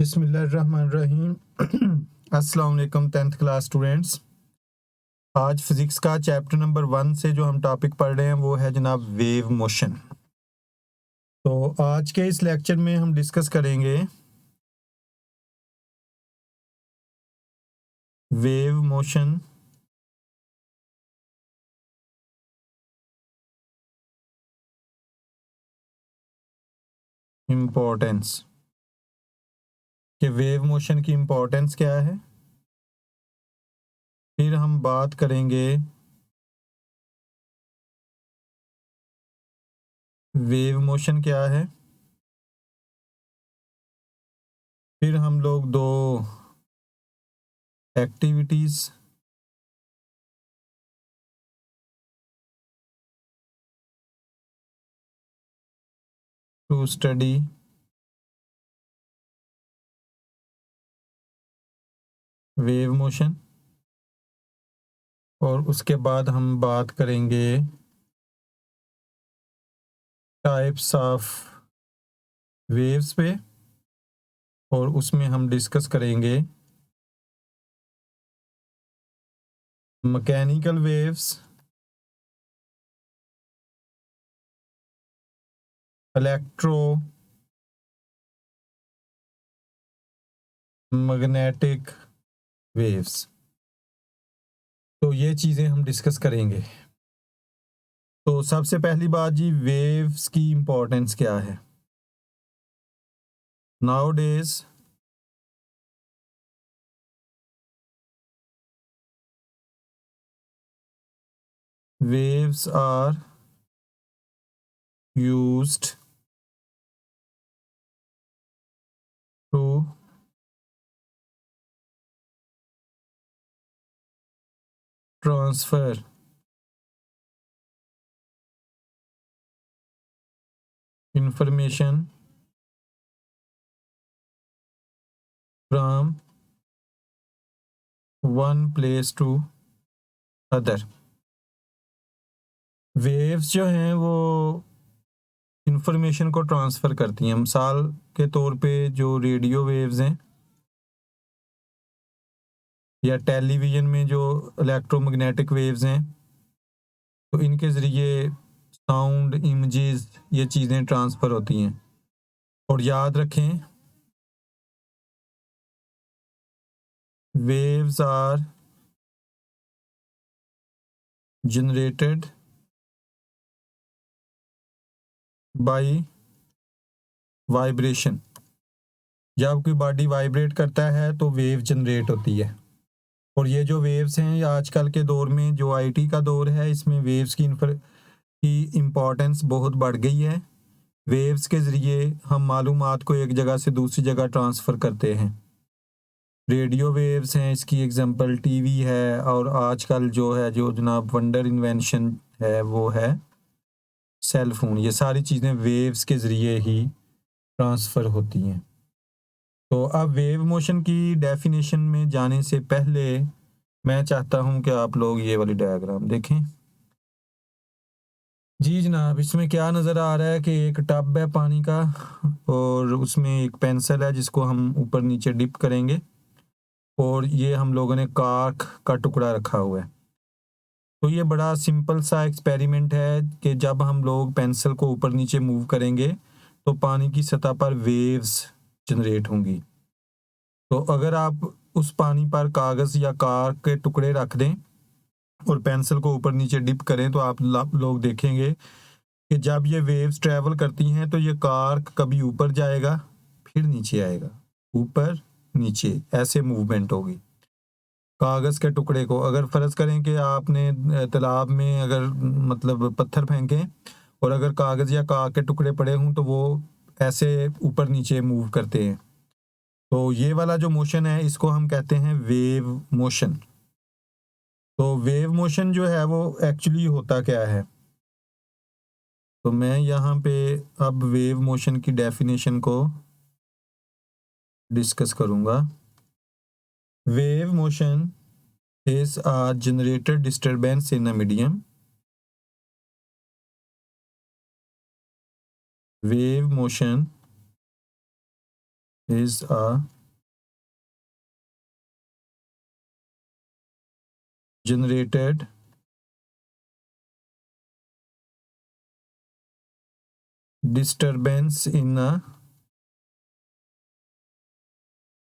बिस्मिल्लाहिर्रहमानिर्रहीम। अस्सलाम वालेकुम 10th क्लास स्टूडेंट्स। आज फिजिक्स का चैप्टर नंबर 1 से जो हम टॉपिक पढ़ रहे हैं वो है जनाब वेव मोशन। तो आज के इस लेक्चर में हम डिस्कस करेंगे वेव मोशन, इम्पोर्टेंस, कि वेव मोशन की इम्पोर्टेंस क्या है। फिर हम बात करेंगे वेव मोशन क्या है। फिर हम लोग दो activities to study wave motion, और उसके बाद हम बात करेंगे टाइप्स ऑफ वेव्स पे, और उसमें हम डिस्कस करेंगे mechanical waves, electro magnetic waves. तो ये चीज़ें हम डिस्कस करेंगे। तो सबसे पहली बात जी, वेव्स की इम्पोर्टेंस क्या है। Now days waves are used to transfer information from one place to other। Waves जो हैं वो इंफॉर्मेशन को ट्रांसफ़र करती हैं। मिसाल के तौर पे जो रेडियो वेव्स हैं या टेलीविज़न में जो इलेक्ट्रोमैग्नेटिक वेव्स हैं, तो इनके ज़रिए साउंड, इमेजेस, ये चीज़ें ट्रांसफ़र होती हैं। और याद रखें, waves are generated by vibration. जब कोई बॉडी वाइब्रेट करता है तो वेव जनरेट होती है। और ये जो वेव्स हैं, ये आजकल के दौर में जो आईटी का दौर है, इसमें वेव्स की इम्पोर्टेंस बहुत बढ़ गई है। वेव्स के ज़रिए हम मालूमात को एक जगह से दूसरी जगह ट्रांसफ़र करते हैं। रेडियो वेव्स हैं, इसकी एग्जांपल टीवी है, और आजकल जो है जो जनाब वंडर इन्वेंशन है वो है सेल फ़ोन। ये सारी चीज़ें वेव्स के ज़रिए ही ट्रांसफ़र होती हैं। तो अब वेव मोशन की डेफिनेशन में जाने से पहले मैं चाहता हूं कि आप लोग ये वाली डायग्राम देखें। जी जनाब, इसमें क्या नज़र आ रहा है कि एक टब है पानी का, और उसमें एक पेंसिल है जिसको हम ऊपर नीचे डिप करेंगे, और ये हम लोगों ने कार्क का टुकड़ा रखा हुआ है। तो ये बड़ा सिंपल सा एक्सपेरिमेंट है कि जब हम लोग पेंसिल को ऊपर नीचे मूव करेंगे तो पानी की सतह पर वेव्स जनरेट होंगी। तो अगर आप उस पानी पर कागज़ या कार्क के टुकड़े रख दें और पेंसिल को ऊपर नीचे डिप करें, तो आप लोग देखेंगे कि जब ये वेव्स ट्रैवल करती हैं तो ये कार्क कभी ऊपर जाएगा, फिर नीचे आएगा, ऊपर नीचे, ऐसे मूवमेंट होगी। कागज़ के टुकड़े को अगर फ़र्ज़ करें कि आपने तालाब में अगर मतलब पत्थर फेंकें और अगर कागज़ या कार्क के टुकड़े पड़े हों तो वो ऐसे ऊपर नीचे मूव करते हैं। तो ये वाला जो मोशन है इसको हम कहते हैं वेव मोशन। तो वेव मोशन जो है वो एक्चुअली होता क्या है, तो मैं यहाँ पे अब वेव मोशन की डेफिनेशन को डिस्कस करूँगा। Wave motion is a generated disturbance in a medium. Wave motion is a generated disturbance in a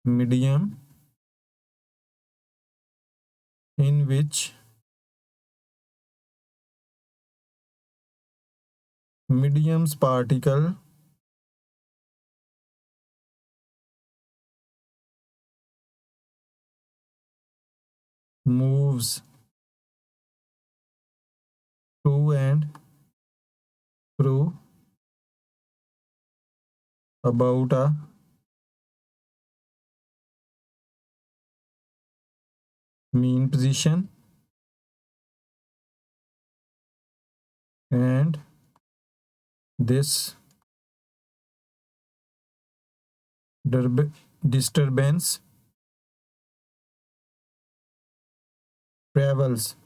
medium in which medium's particle moves to and fro about a mean position and this disturbance travels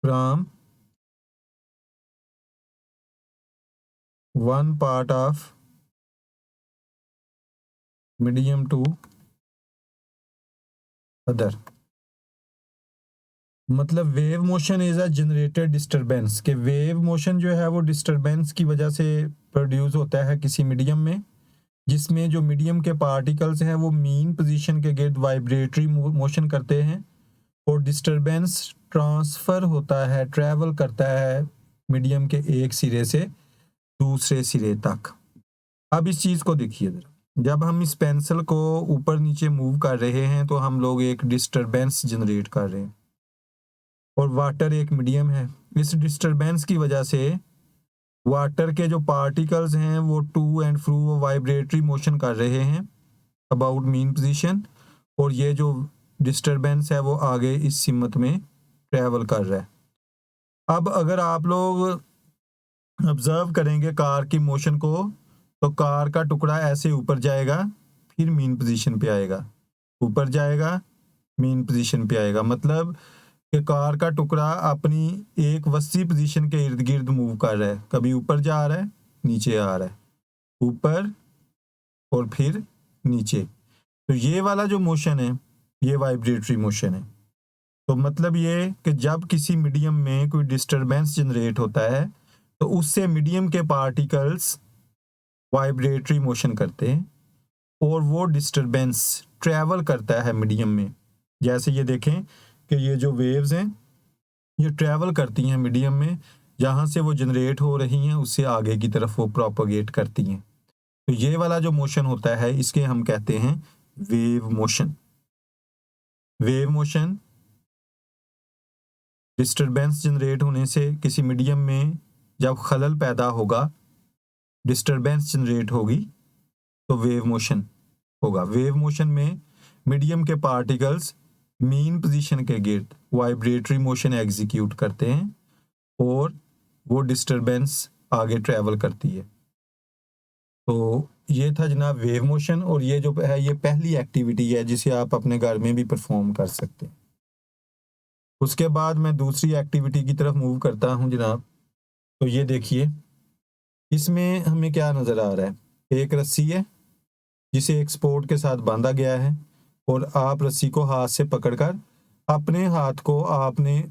from one part of medium to other। मतलब wave motion is a generated disturbance, के wave motion जो है वो disturbance की वजह से produce होता है किसी मीडियम में, जिसमें जो मीडियम के पार्टिकल्स हैं वो मीन पोजीशन के गिर्द वाइब्रेटरी मोशन करते हैं और डिस्टरबेंस ट्रांसफ़र होता है, ट्रैवल करता है मीडियम के एक सिरे से दूसरे सिरे तक। अब इस चीज़ को देखिए ज़रा, जब हम इस पेंसिल को ऊपर नीचे मूव कर रहे हैं तो हम लोग एक डिस्टरबेंस जनरेट कर रहे हैं और वाटर एक मीडियम है। इस डिस्टरबेंस की वजह से वाटर के जो पार्टिकल्स हैं वो टू एंड फ्रू वो वाइब्रेटरी मोशन कर रहे हैं अबाउट मीन पोजीशन, और ये जो डिस्टरबेंस है वो आगे इस सिमत में ट्रैवल कर रहा है। अब अगर आप लोग ऑब्जर्व करेंगे कार की मोशन को, तो कार का टुकड़ा ऐसे ऊपर जाएगा फिर मीन पोजीशन पे आएगा, ऊपर जाएगा मीन पोजीशन पे आएगा। मतलब कि कार का टुकड़ा अपनी एक वसी पोजीशन के इर्द गिर्द मूव कर रहा है, कभी ऊपर जा रहा है नीचे आ रहा है, ऊपर और फिर नीचे। तो ये वाला जो मोशन है ये वाइब्रेटरी मोशन है। तो मतलब ये कि जब किसी मीडियम में कोई डिस्टरबेंस जनरेट होता है तो उससे मीडियम के पार्टिकल्स वाइब्रेटरी मोशन करते हैं और वो डिस्टरबेंस ट्रैवल करता है मीडियम में। जैसे ये देखें कि ये जो वेव्स हैं ये ट्रैवल करती हैं मीडियम में, जहाँ से वो जनरेट हो रही हैं उससे आगे की तरफ वो प्रोपोगेट करती हैं। तो ये वाला जो मोशन होता है इसके हम कहते हैं wave motion. Wave motion disturbance generate होने से किसी मीडियम में जब खलल पैदा होगा, डिस्टरबेंस जनरेट होगी तो वेव मोशन होगा। वेव मोशन में मीडियम के पार्टिकल्स मीन पोजीशन के गिर्द वाइब्रेटरी मोशन एग्जीक्यूट करते हैं और वो डिस्टरबेंस आगे ट्रैवल करती है। तो ये था जनाब वेव मोशन, और ये जो है ये पहली एक्टिविटी है जिसे आप अपने घर में भी परफॉर्म कर सकते हैं। उसके बाद मैं दूसरी एक्टिविटी की तरफ मूव करता हूँ जनाब। तो ये देखिए इसमें हमें क्या नज़र आ रहा है, एक रस्सी है जिसे एक स्पोर्ट के साथ बांधा गया है और आप रस्सी को हाथ से पकड़कर अपने हाथ को आपने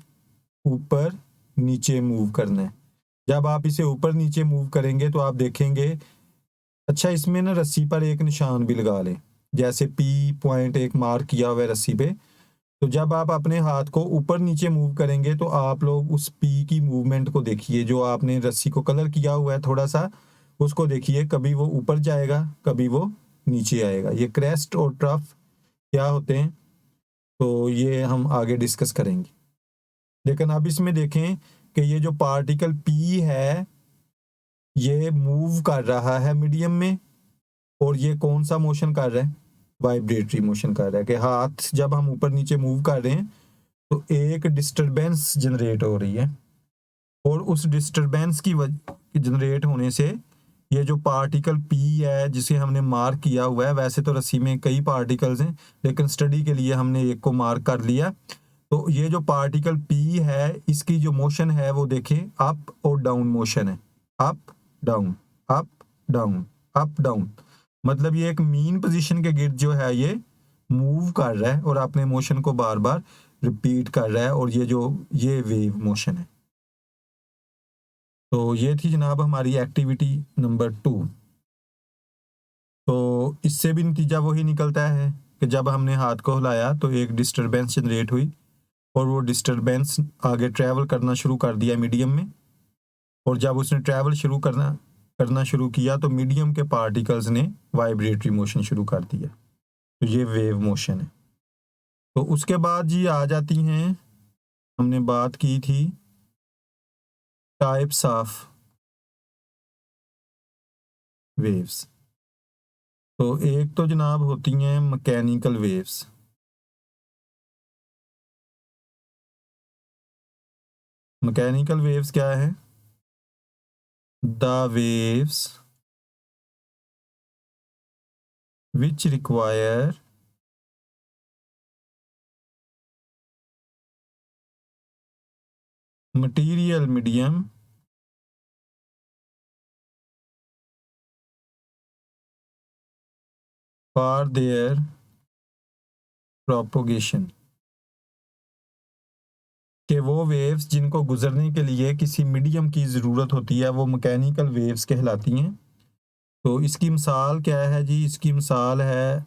ऊपर नीचे मूव करना है। जब आप इसे ऊपर नीचे मूव करेंगे तो आप देखेंगे, अच्छा इसमें ना रस्सी पर एक निशान भी लगा लें, जैसे पी पॉइंट एक मार्क किया हुआ है रस्सी पे। तो जब आप अपने हाथ को ऊपर नीचे मूव करेंगे तो आप लोग उस पी की मूवमेंट को देखिए, जो आपने रस्सी को कलर किया हुआ है थोड़ा सा उसको देखिए, कभी वो ऊपर जाएगा कभी वो नीचे आएगा। ये क्रेस्ट और ट्रफ क्या होते हैं तो ये हम आगे डिस्कस करेंगे। लेकिन अब इसमें देखें कि ये जो पार्टिकल पी है ये मूव कर रहा है मीडियम में, और ये कौन सा मोशन कर रहा है, वाइब्रेटरी मोशन कर रहा है। कि हाथ जब हम ऊपर नीचे मूव कर रहे हैं तो एक डिस्टरबेंस जनरेट हो रही है, और उस डिस्टरबेंस की जनरेट होने से ये जो पार्टिकल पी है जिसे हमने मार्क किया हुआ है, वैसे तो रस्सी में कई पार्टिकल्स हैं लेकिन स्टडी के लिए हमने एक को मार्क कर लिया। तो ये जो पार्टिकल पी है इसकी जो मोशन है वो देखें अप और डाउन मोशन है, up down up down up down. मतलब ये एक मीन पोजीशन के गिर्द जो है ये मूव कर रहा है और अपने मोशन को बार बार रिपीट कर रहा है, और ये वेव मोशन है। तो ये थी जनाब हमारी एक्टिविटी नंबर 2। तो इससे भी नतीजा वही निकलता है कि जब हमने हाथ को हिलाया तो एक डिस्टरबेंस जनरेट हुई, और वो डिस्टरबेंस आगे ट्रैवल करना शुरू कर दिया मीडियम में, और जब उसने ट्रैवल करना शुरू किया तो मीडियम के पार्टिकल्स ने वाइब्रेटरी मोशन शुरू कर दिया। तो ये वेव मोशन है। तो उसके बाद जी आ जाती हैं, हमने बात की थी टाइप्स ऑफ वेव्स। तो एक तो जनाब होती हैं मैकेनिकल वेव्स। मैकेनिकल वेव्स क्या है? The waves which require material medium for their propagation। कि वो वेव्स जिनको गुजरने के लिए किसी मीडियम की ज़रूरत होती है वो मैकेनिकल वेव्स कहलाती हैं। तो इसकी मिसाल क्या है जी? इसकी मिसाल है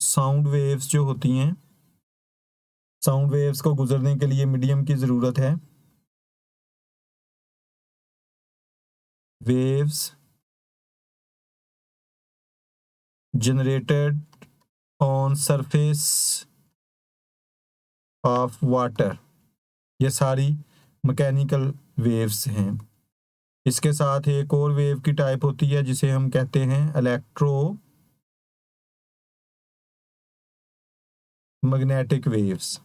साउंड वेव्स जो होती हैं। साउंड वेव्स को गुजरने के लिए मीडियम की ज़रूरत है। Waves generated on surface of water, ये सारी मैकेनिकल वेव्स हैं। इसके साथ एक और वेव की टाइप होती है जिसे हम कहते हैं इलेक्ट्रोमैग्नेटिक वेव्स।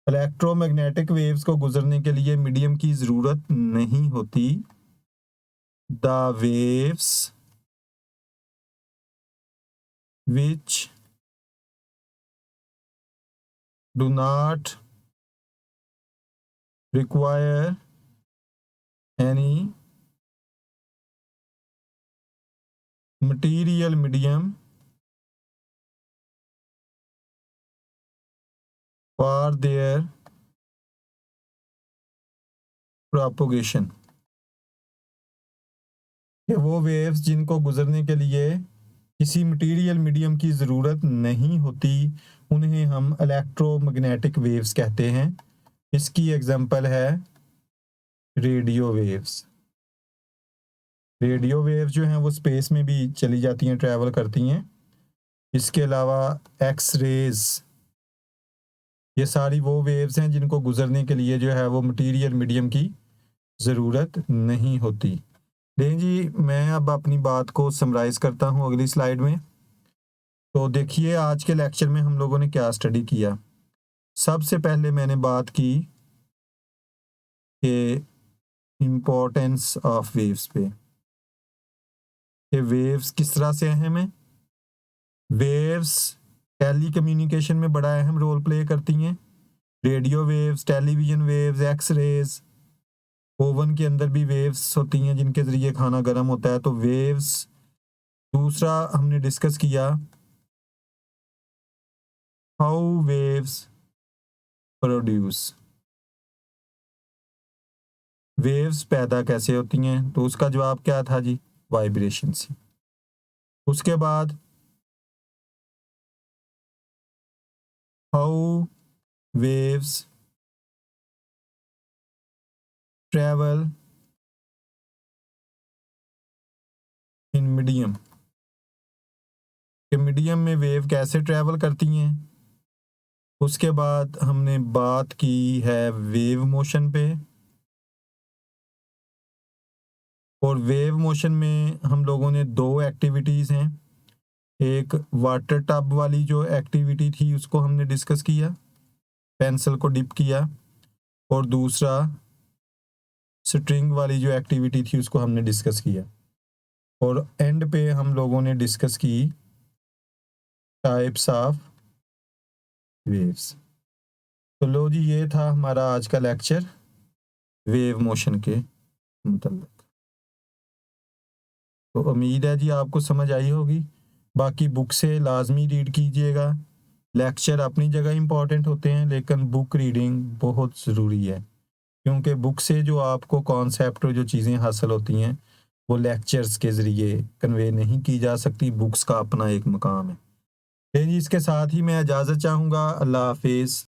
इलेक्ट्रोमैग्नेटिक वेव्स को गुजरने के लिए मीडियम की ज़रूरत नहीं होती। The waves which do not require any material medium for their propagation। कि वो वेव्स जिनको गुजरने के लिए किसी मटेरियल मीडियम की ज़रूरत नहीं होती उन्हें हम इलेक्ट्रोमैग्नेटिक वेव्स कहते हैं। इसकी एग्जांपल है रेडियो वेव्स। रेडियो वेव्स जो हैं वो स्पेस में भी चली जाती हैं, ट्रैवल करती हैं। इसके अलावा एक्स रेज, ये सारी वो वेव्स हैं जिनको गुजरने के लिए जो है वो मटेरियल मीडियम की ज़रूरत नहीं होती। लेकिन जी मैं अब अपनी बात को समराइज़ करता हूँ अगली स्लाइड में। तो देखिए आज के लेक्चर में हम लोगों ने क्या स्टडी किया। सबसे पहले मैंने बात की कि इम्पोर्टेंस ऑफ वेव्स पे, कि वेव्स किस तरह से अहम है। वेव्स टेली कम्युनिकेशन में बड़ा अहम रोल प्ले करती हैं। Radio waves, television waves, X rays, oven के अंदर भी वेव्स होती हैं जिनके ज़रिए खाना गर्म होता है। तो वेव्स, दूसरा हमने डिस्कस किया हाउ वेव्स प्रोड्यूस, वेव्स पैदा कैसे होती हैं। तो उसका जवाब क्या था जी? वाइब्रेशन से। उसके बाद how waves travel in medium, कि मीडियम में वेव कैसे ट्रैवल करती हैं। उसके बाद हमने बात की है वेव मोशन पे, और वेव मोशन में हम लोगों ने दो एक्टिविटीज़ हैं। एक वाटर टब वाली जो एक्टिविटी थी उसको हमने डिस्कस किया, पेंसिल को डिप किया, और दूसरा स्ट्रिंग वाली जो एक्टिविटी थी उसको हमने डिस्कस किया, और एंड पे हम लोगों ने डिस्कस की टाइप्स ऑफ वेव्स। तो लो जी ये था हमारा आज का लेक्चर वेव मोशन के मतलब। तो उम्मीद है जी आपको समझ आई होगी। बाकी बुक से लाजमी रीड कीजिएगा। लेक्चर अपनी जगह इम्पॉर्टेंट होते हैं, लेकिन बुक रीडिंग बहुत ज़रूरी है, क्योंकि बुक से जो आपको कॉन्सेप्ट और जो चीज़ें हासिल होती हैं वो लेक्चर्स के ज़रिए कन्वे नहीं की जा सकती। बुक्स का अपना एक मकाम है। फिर जी इसके साथ ही मैं इजाज़त चाहूँगा। अल्लाह हाफिज़।